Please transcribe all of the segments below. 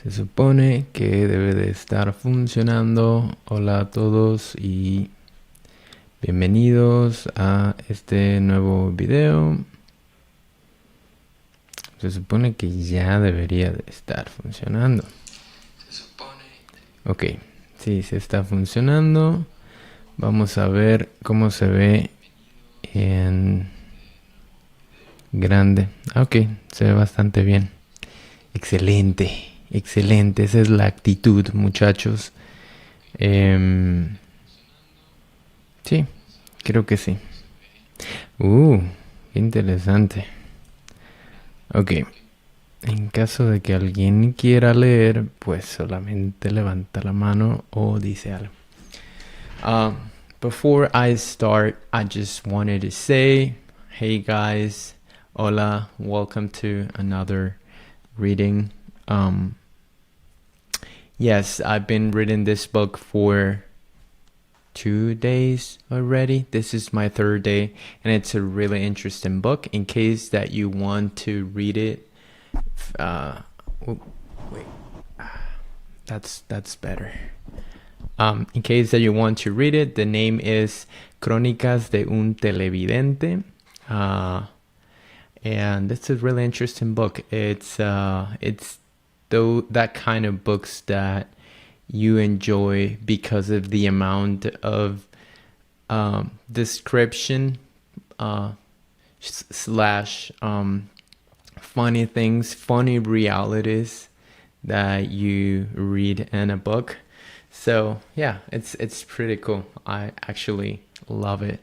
Se supone que debe de estar funcionando. Hola a todos y bienvenidos a este nuevo video. Se supone que ya debería de estar funcionando. Ok, sí, se está funcionando. Vamos a ver cómo se ve en grande. Ok, se ve bastante bien. Excelente, excelente. Esa es la actitud, muchachos. Sí, creo que sí. Qué interesante. Ok, en caso de que alguien quiera leer, pues solamente levanta la mano o dice algo. Before I start, I just wanted to say, hey guys, hola, welcome to another reading. Yes, I've been reading this book for 2 days already. This is my third day, and it's a really interesting book. In case that you want to read it, wait, that's better. In case that you want to read it, the name is Crónicas de un Televidente, and it's a really interesting book. It's that kind of books that you enjoy because of the amount of description slash funny things, funny realities that you read in a book. So yeah, it's pretty cool. I actually love it.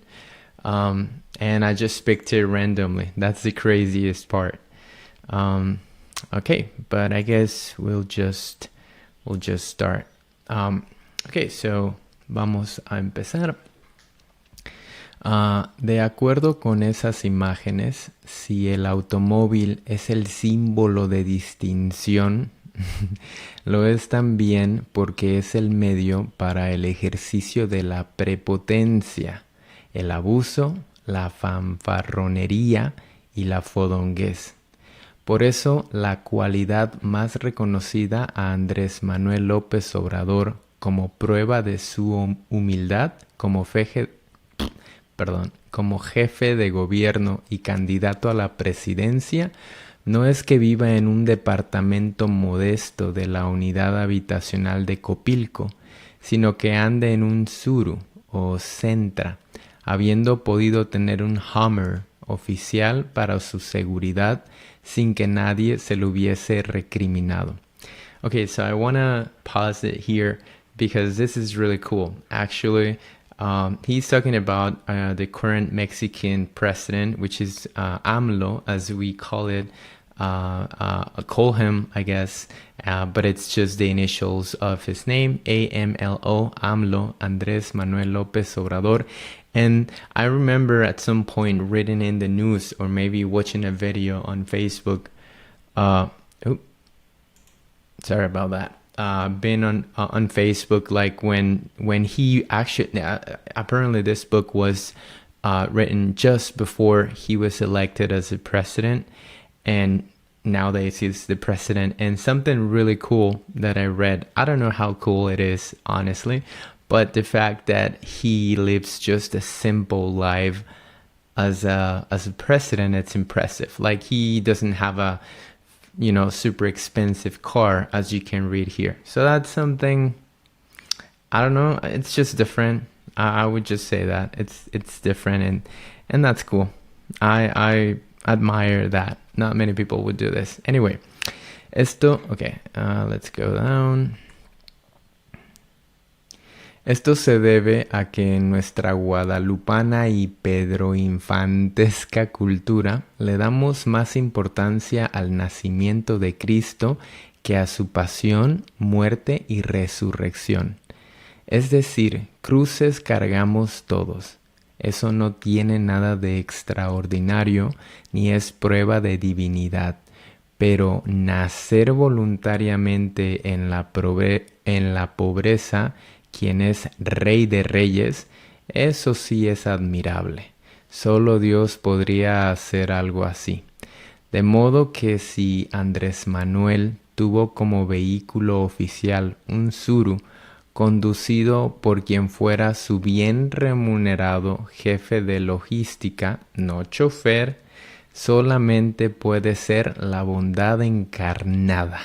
And I just picked it randomly. That's the craziest part. Okay, but I guess we'll just start. Okay, so vamos a empezar. De acuerdo con esas imágenes, si el automóvil es el símbolo de distinción, lo es también porque es el medio para el ejercicio de la prepotencia, el abuso, la fanfarronería y la fodonguez. Por eso, la cualidad más reconocida a Andrés Manuel López Obrador como prueba de su humildad como jefe de gobierno y candidato a la presidencia no es que viva en un departamento modesto de la unidad habitacional de Copilco, sino que ande en un Suru o Sentra, habiendo podido tener un Hummer oficial para su seguridad sin que nadie se lo hubiese recriminado. Okay, so I want to pause it here because this is really cool. Actually, he's talking about the current Mexican president, which is AMLO, as we call it. Call him, I guess, but it's just the initials of his name, AMLO, AMLO, Andrés Manuel López Obrador. And I remember at some point reading in the news or maybe watching a video on Facebook. Sorry about that. Been on Facebook, like when he actually apparently this book was written just before he was elected as a president, and nowadays he's the president. And something really cool that I read, I don't know how cool it is, honestly, but the fact that he lives just a simple life as a president, it's impressive. Like, he doesn't have a super expensive car, as you can read here. So that's something, I don't know, it's just different. I would just say that it's different, and that's cool. I admire that. Not many people would do this. Anyway, okay, let's go down. Esto se debe a que en nuestra guadalupana y pedroinfantesca cultura le damos más importancia al nacimiento de Cristo que a su pasión, muerte y resurrección. Es decir, cruces cargamos todos. Eso no tiene nada de extraordinario ni es prueba de divinidad. Pero nacer voluntariamente en la pobreza, quien es Rey de Reyes, eso sí es admirable. Solo Dios podría hacer algo así. De modo que si Andrés Manuel tuvo como vehículo oficial un suru conducido por quien fuera su bien remunerado jefe de logística, no chofer, solamente puede ser la bondad encarnada,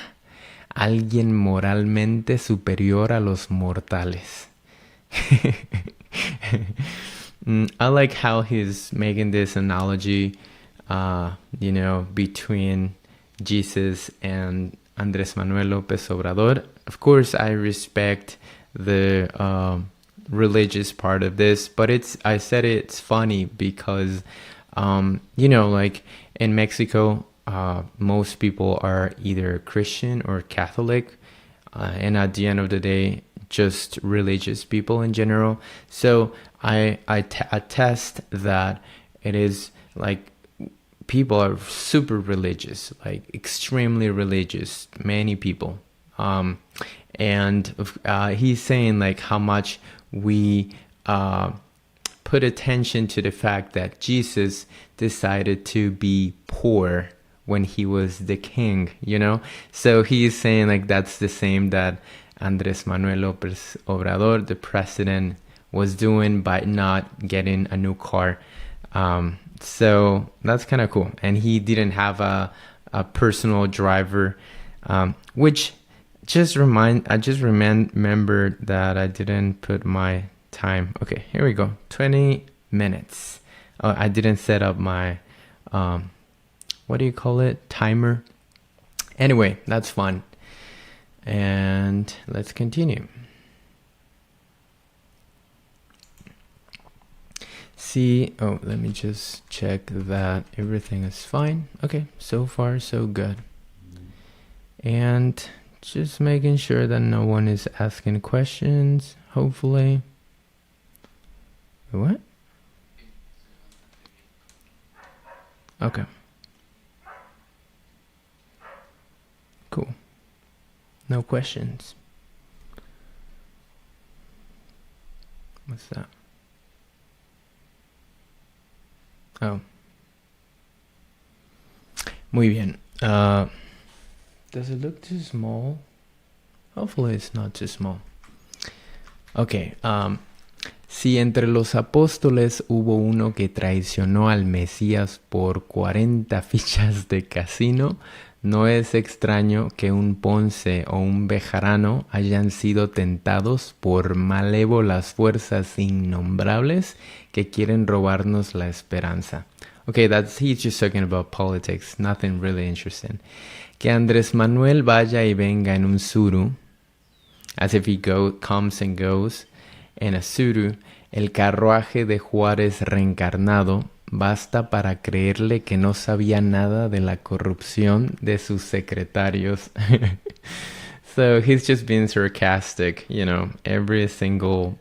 alguien moralmente superior a los mortales. I like how he's making this analogy, between Jesus and Andrés Manuel López Obrador. Of course, I respect the religious part of this, but I said it's funny because, like in Mexico, most people are either Christian or Catholic, and at the end of the day, just religious people in general. So I attest that it is like people are super religious, like extremely religious, many people. And he's saying like how much we put attention to the fact that Jesus decided to be poor when he was the king, So he's saying like that's the same that Andrés Manuel López Obrador, the president, was doing by not getting a new car. So that's kind of cool. And he didn't have a personal driver, which I just remembered that I didn't put my time. Okay, here we go. 20 minutes. Oh, I didn't set up my, what do you call it? Timer. Anyway, that's fun. And let's continue. Let me just check that everything is fine. Okay, so far so good. And just making sure that no one is asking questions, hopefully. What? Okay. Cool. No questions. What's that? Oh. Muy bien. Does it look too small? Hopefully it's not too small. Okay. Si entre los apóstoles hubo uno que traicionó al Mesías por 40 fichas de casino, no es extraño que un Ponce o un Bejarano hayan sido tentados por malévolas fuerzas innombrables que quieren robarnos la esperanza. Okay, he's just talking about politics, nothing really interesting. Que Andrés Manuel vaya y venga en un suru, as if he comes and goes, en a suru, el carruaje de Juárez reencarnado, basta para creerle que no sabía nada de la corrupción de sus secretarios. So he's just being sarcastic, every single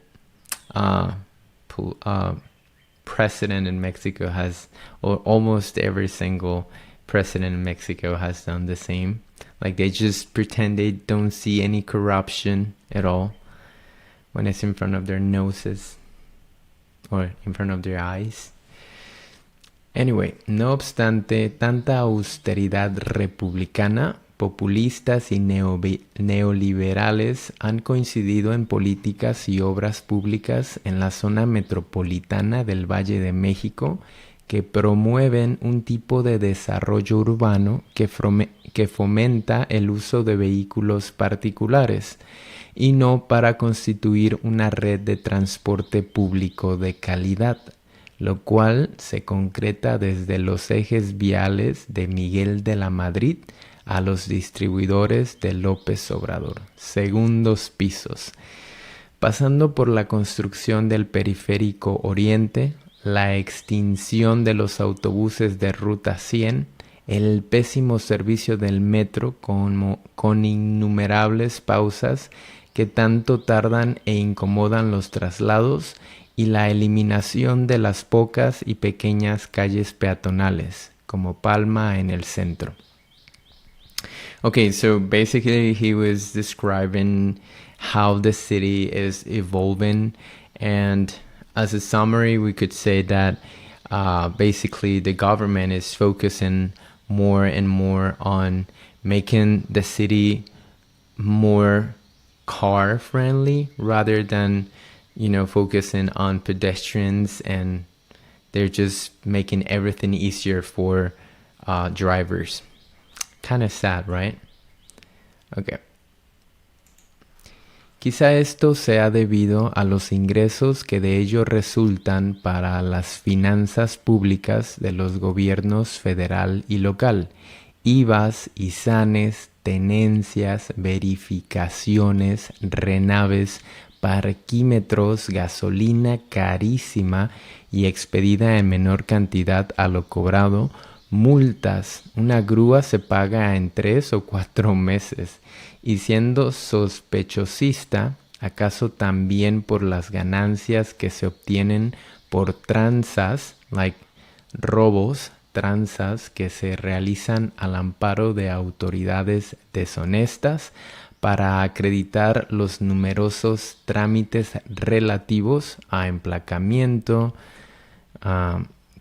president in Mexico has, or almost every single president in Mexico has done the same. Like they just pretend they don't see any corruption at all when it's in front of their noses or in front of their eyes. Anyway, no obstante tanta austeridad republicana, populistas y neoliberales han coincidido en políticas y obras públicas en la zona metropolitana del Valle de México que promueven un tipo de desarrollo urbano que fomenta el uso de vehículos particulares y no para constituir una red de transporte público de calidad, lo cual se concreta desde los ejes viales de Miguel de la Madrid a los distribuidores de López Obrador, segundos pisos, pasando por la construcción del periférico oriente, la extinción de los autobuses de Ruta 100, el pésimo servicio del metro con innumerables pausas que tanto tardan e incomodan los traslados y la eliminación de las pocas y pequeñas calles peatonales, como Palma en el centro. Okay, so basically he was describing how the city is evolving, and as a summary we could say that basically the government is focusing more and more on making the city more car friendly rather than, focusing on pedestrians, and they're just making everything easier for drivers. Kind of sad, right? Okay. Quizá esto sea debido a los ingresos que de ello resultan para las finanzas públicas de los gobiernos federal y local. IVAs, ISANes, tenencias, verificaciones, renaves, parquímetros, gasolina carísima y expedida en menor cantidad a lo cobrado, multas. Una grúa se paga en 3 o 4 meses. Y siendo sospechosista, ¿acaso también por las ganancias que se obtienen por tranzas, like robos, tranzas que se realizan al amparo de autoridades deshonestas para acreditar los numerosos trámites relativos a emplacamiento,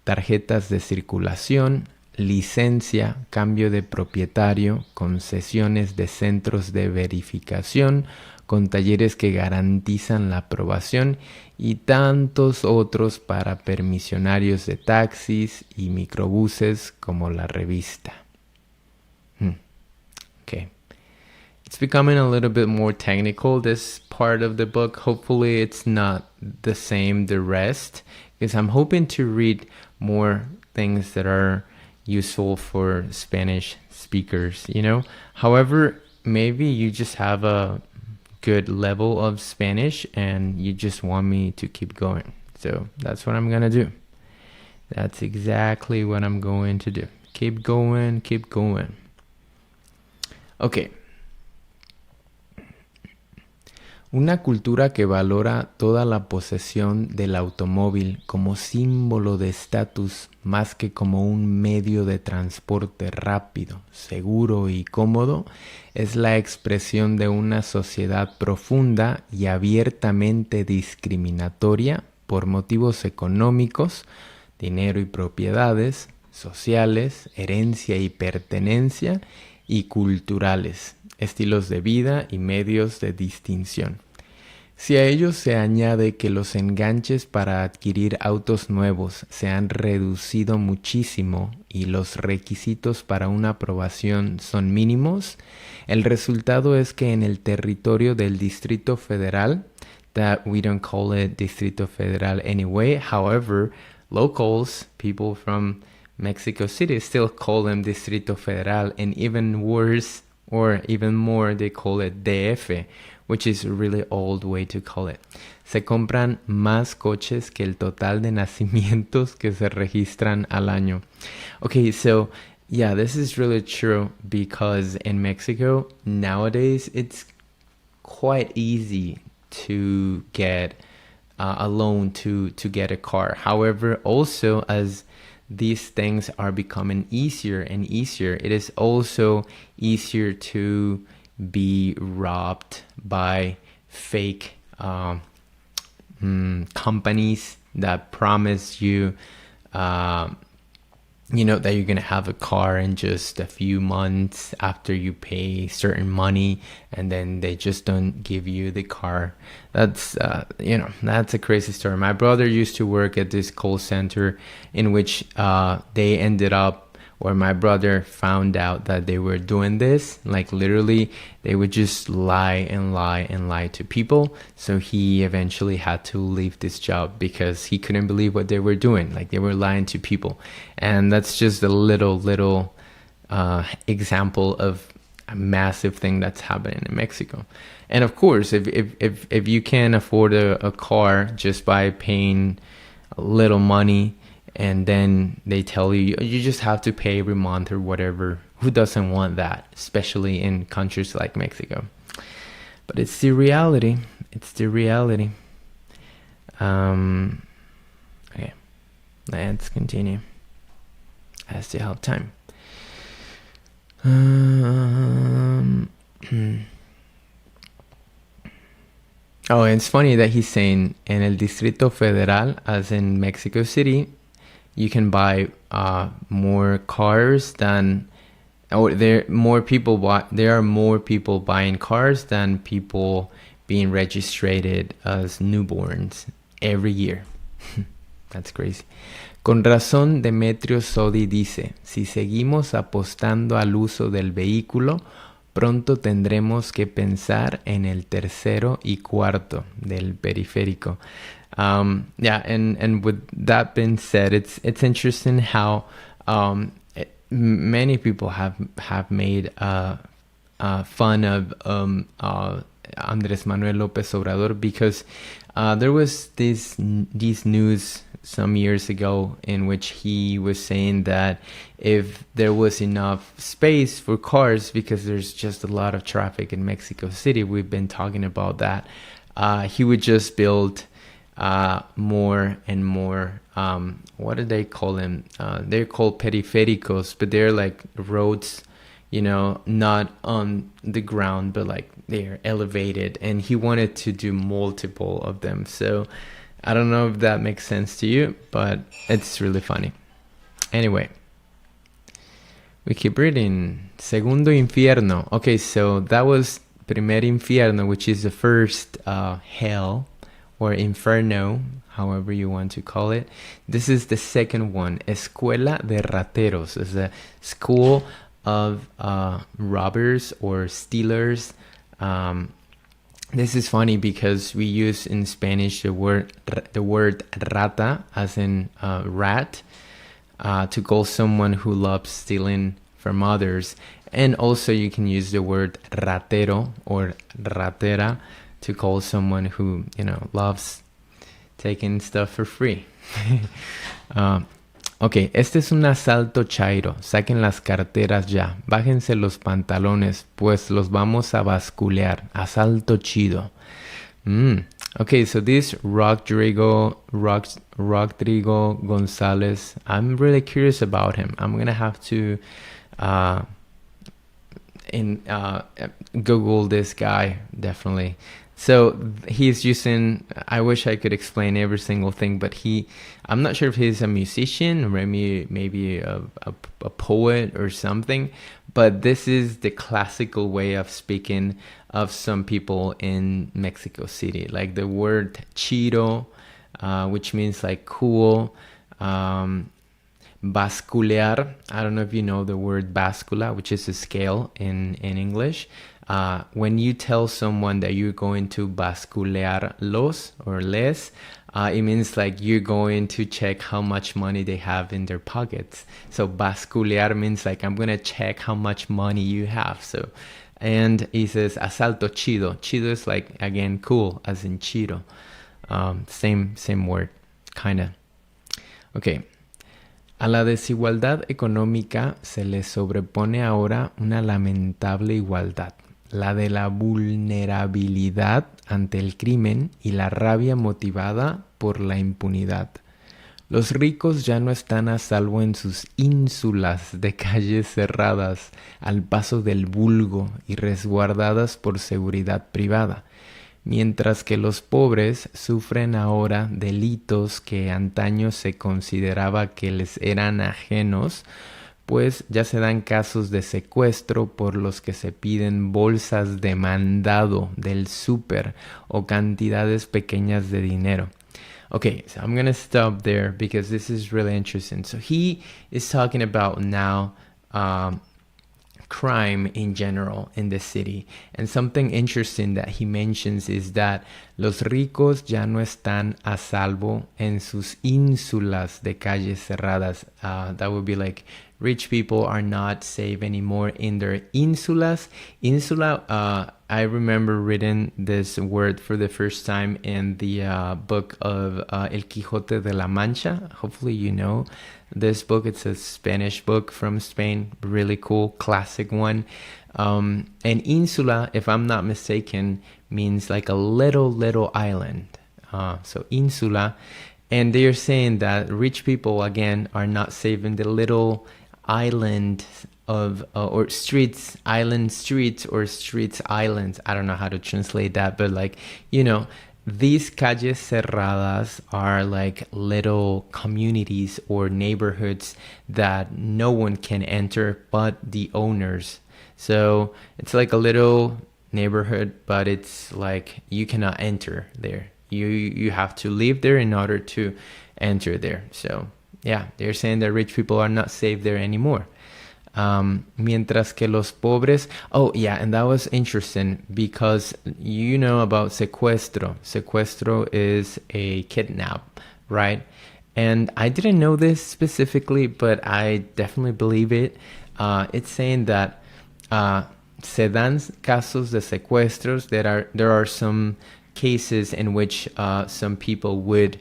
tarjetas de circulación, licencia, cambio de propietario, concesiones de centros de verificación, con talleres que garantizan la aprobación y tantos otros para permisionarios de taxis y microbuses como la revista? Okay. It's becoming a little bit more technical, this part of the book. Hopefully it's not the same the rest, because I'm hoping to read more things that are useful for Spanish speakers, However, maybe you just have a good level of Spanish and you just want me to keep going. So that's what I'm gonna do. That's exactly what I'm going to do. Keep going, keep going. Okay. Una cultura que valora toda la posesión del automóvil como símbolo de estatus más que como un medio de transporte rápido, seguro y cómodo es la expresión de una sociedad profunda y abiertamente discriminatoria por motivos económicos, dinero y propiedades, sociales, herencia y pertenencia, y culturales, estilos de vida y medios de distinción. Si a ello se añade que los enganches para adquirir autos nuevos se han reducido muchísimo y los requisitos para una aprobación son mínimos, el resultado es que en el territorio del Distrito Federal, that we don't call it Distrito Federal anyway, however, locals, people from Mexico City, still call them Distrito Federal, and even worse or even more, they call it DF, which is a really old way to call it. Se compran más coches que el total de nacimientos que se registran al año. Okay, so yeah, this is really true, because in Mexico nowadays it's quite easy to get a loan to get a car. However, also as these things are becoming easier and easier, it is also easier to be robbed by fake companies that promise you that you're going to have a car in just a few months after you pay certain money, and then they just don't give you the car. That's that's a crazy story. My brother used to work at this call center in which they ended up, or my brother found out that they were doing this. Like literally, they would just lie and lie and lie to people. So he eventually had to leave this job because he couldn't believe what they were doing. Like they were lying to people. And that's just a little example of a massive thing that's happening in Mexico. And of course, if you can afford a car just by paying a little money, and then they tell you just have to pay every month or whatever. Who doesn't want that, especially in countries like Mexico? But it's the reality. It's the reality. Okay, let's continue. I still have time. Oh, it's funny that he's saying en el Distrito Federal, as in Mexico City, you can buy more cars than or there are more people buying cars than people being registered as newborns every year. That's crazy. Con razón, Demetrio Sodi dice, si seguimos apostando al uso del vehículo, pronto tendremos que pensar en el tercero y cuarto del periférico. Yeah, and with that being said, it's interesting how many people have made fun of Andrés Manuel López Obrador, because there was these news some years ago in which he was saying that if there was enough space for cars, because there's just a lot of traffic in Mexico City, we've been talking about that, he would just build more and more, what do they call them? They're called periféricos, but they're like roads, not on the ground, but like they're elevated, and he wanted to do multiple of them. So I don't know if that makes sense to you, but it's really funny. Anyway, we keep reading. Segundo infierno. Okay, so that was primer infierno, which is the first hell, or inferno, however you want to call it. This is the second one, Escuela de Rateros. It's a school of robbers or stealers. This is funny because we use in Spanish the word rata, as in rat, to call someone who loves stealing from others. And also you can use the word ratero or ratera to call someone who, loves taking stuff for free. Ok, este es un asalto chairo. Saquen las carteras ya. Bájense los pantalones, pues los vamos a basculear. Asalto chido. Okay, so this Rodrigo Gonzalez, I'm really curious about him. I'm gonna have to Google this guy, definitely. So he's using, I wish I could explain every single thing, but I'm not sure if he's a musician or maybe a poet or something, but this is the classical way of speaking of some people in Mexico City. Like the word chido, which means like cool. Basculear, I don't know if you know the word báscula, which is a scale in English. When you tell someone that you're going to basculearlos or les, it means like you're going to check how much money they have in their pockets. So basculear means like I'm going to check how much money you have. So, and he says asalto chido. Chido is like, again, cool, as in chido. Same word, kind of. Okay. A la desigualdad económica se le sobrepone ahora una lamentable igualdad, la de la vulnerabilidad ante el crimen y la rabia motivada por la impunidad. Los ricos ya no están a salvo en sus ínsulas de calles cerradas al paso del vulgo y resguardadas por seguridad privada, mientras que los pobres sufren ahora delitos que antaño se consideraba que les eran ajenos, pues ya se dan casos de secuestro por los que se piden bolsas de mandado del súper o cantidades pequeñas de dinero. Okay, so I'm going to stop there because this is really interesting. So he is talking about now crime in general in the city. And something interesting that he mentions is that los ricos ya no están a salvo en sus ínsulas de calles cerradas. That would be like rich people are not safe anymore in their ínsulas. Insula, I remember reading this word for the first time in the book of El Quijote de la Mancha. Hopefully you know this book. It's a Spanish book from Spain, really cool, classic one. And insula, if I'm not mistaken, means like a little island. So insula. And they're saying that rich people, again, are not safe in the little island of or streets, island streets, or streets islands. I don't know how to translate that, but like, these calles cerradas are like little communities or neighborhoods that no one can enter but the owners. So it's like a little neighborhood, but it's like you cannot enter there. You have to live there in order to enter there. So yeah, they're saying that rich people are not safe there anymore. Mientras que los pobres, oh yeah, and that was interesting because you know about secuestro. Secuestro is a kidnap, right? And I didn't know this specifically, but I definitely believe it. It's saying that se dan casos de secuestros. There are some cases in which some people would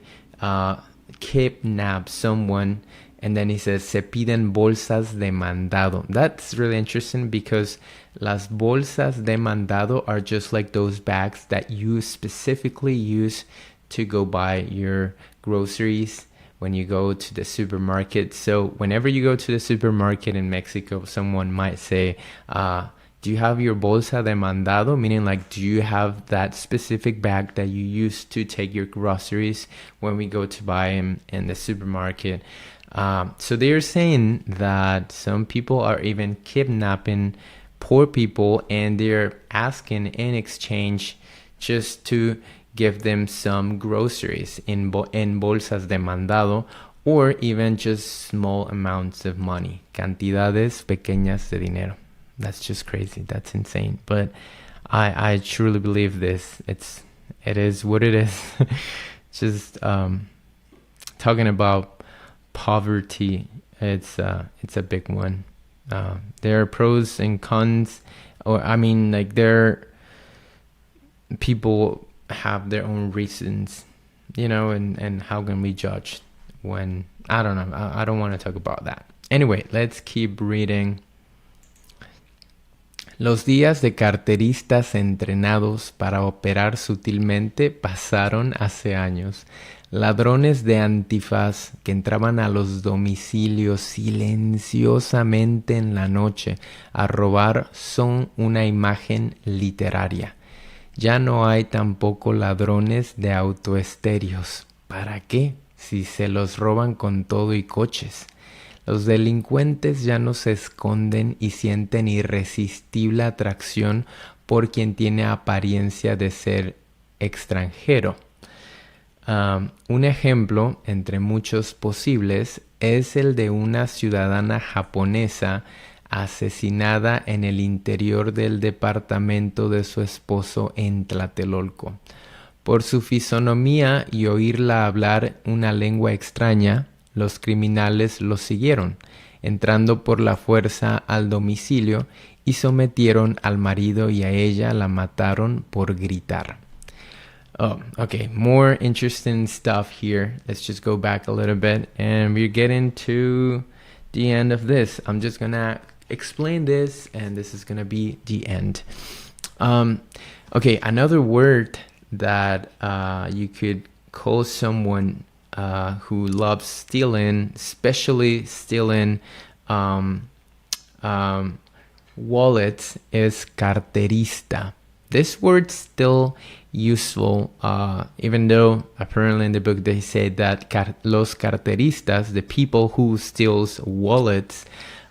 kidnap someone, and then he says se piden bolsas de mandado. That's really interesting because las bolsas de mandado are just like those bags that you specifically use to go buy your groceries when you go to the supermarket. So whenever you go to the supermarket in Mexico, someone might say, do you have your bolsa de mandado? Meaning like, do you have that specific bag that you use to take your groceries when we go to buy them in the supermarket? So they're saying that some people are even kidnapping poor people and they're asking in exchange just to give them some groceries in bolsas de mandado, or even just small amounts of money, cantidades pequeñas de dinero. That's just crazy. That's insane. But I truly believe this. It is what it is. Just talking about poverty, it's a big one. There are pros and cons, or I mean, like people have their own reasons, and how can we judge when, I don't know. I don't want to talk about that. Anyway, let's keep reading. Los días de carteristas entrenados para operar sutilmente pasaron hace años. Ladrones de antifaz que entraban a los domicilios silenciosamente en la noche a robar son una imagen literaria. Ya no hay tampoco ladrones de autoestéreos. ¿Para qué? Si se los roban con todo y coches. Los delincuentes ya no se esconden y sienten irresistible atracción por quien tiene apariencia de ser extranjero. Un ejemplo, entre muchos posibles, es el de una ciudadana japonesa asesinada en el interior del departamento de su esposo en Tlatelolco. Por su fisonomía y oírla hablar una lengua extraña, los criminales lo siguieron, entrando por la fuerza al domicilio y sometieron al marido y a ella la mataron por gritar. Oh, okay, more interesting stuff here. Let's just go back a little bit and we're getting to the end of this. I'm just gonna explain this and this is gonna be the end. Okay, another word that you could call someone who loves stealing, especially stealing wallets, is carterista. This word's still useful, even though apparently in the book they say that los carteristas, the people who steals wallets,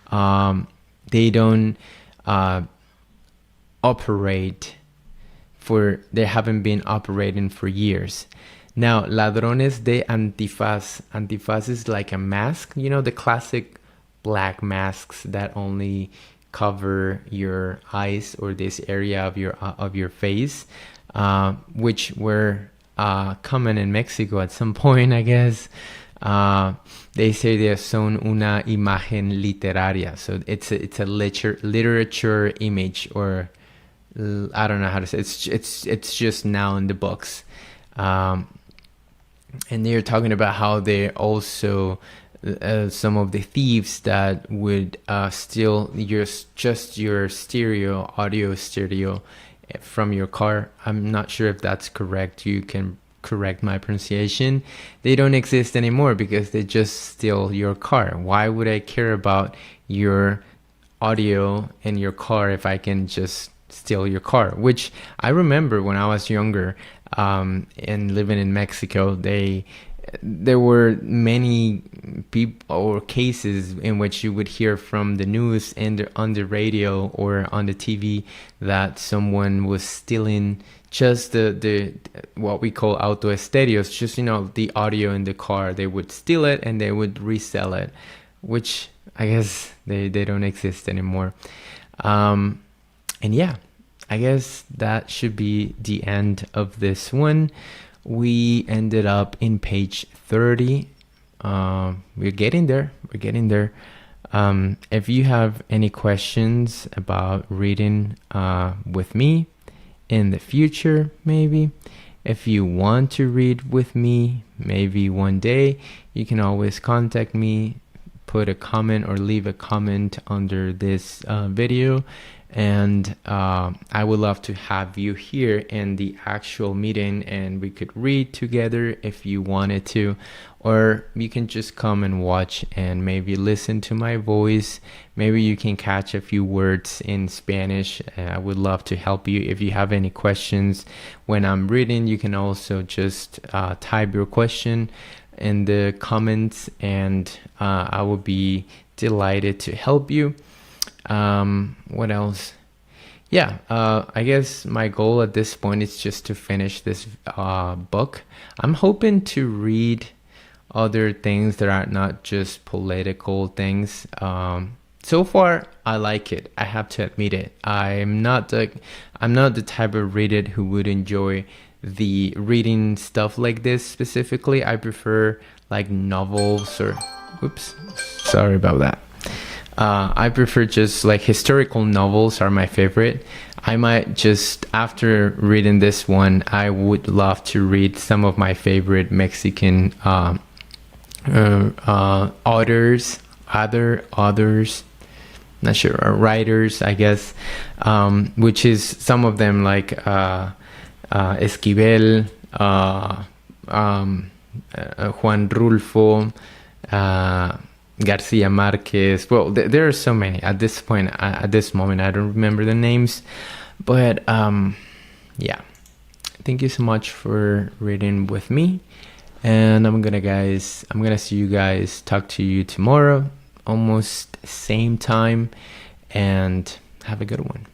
they don't operate they haven't been operating for years. Now, ladrones de antifaz. Antifaz is like a mask, the classic black masks that only cover your eyes or this area of your face, which were common in Mexico at some point, I guess. They say they son una imagen literaria, so it's a literature image, or I don't know how to say it. It's just now in the books. And they're talking about how they also some of the thieves that would steal your audio stereo from your car. I'm not sure if that's correct. You can correct my pronunciation. They don't exist anymore because they just steal your car. Why would I care about your audio in your car if I can just steal your car, which I remember when I was younger, and living in Mexico, there were many people or cases in which you would hear from the news and on the radio or on the TV that someone was stealing just the what we call auto estéreos, just the audio in the car. They would steal it and they would resell it, which I guess they don't exist anymore. And yeah, I guess that should be the end of this one. We ended up in page 30. We're getting there. If you have any questions about reading with me in the future, maybe if you want to read with me, maybe one day, you can always contact me, put a comment or leave a comment under this video, and I would love to have you here in the actual meeting, and we could read together if you wanted to, or you can just come and watch and maybe listen to my voice. Maybe you can catch a few words in Spanish. I would love to help you. If you have any questions when I'm reading, you can also just type your question in the comments, and I will be delighted to help you. What else? Yeah, I guess my goal at this point is just to finish this book. I'm hoping to read other things that are not just political things. So far, I like it. I have to admit it. I'm not the type of reader who would enjoy the reading stuff like this specifically. I prefer like novels or sorry about that. I prefer just like historical novels are my favorite. I might just, after reading this one, I would love to read some of my favorite Mexican authors, not sure, or writers, I guess, which is some of them like Esquivel, Juan Rulfo, Garcia Marquez. Well, there are so many at this point. At this moment, I don't remember the names, but yeah. Thank you so much for reading with me, and I'm gonna see you guys. Talk to you tomorrow, almost same time, and have a good one.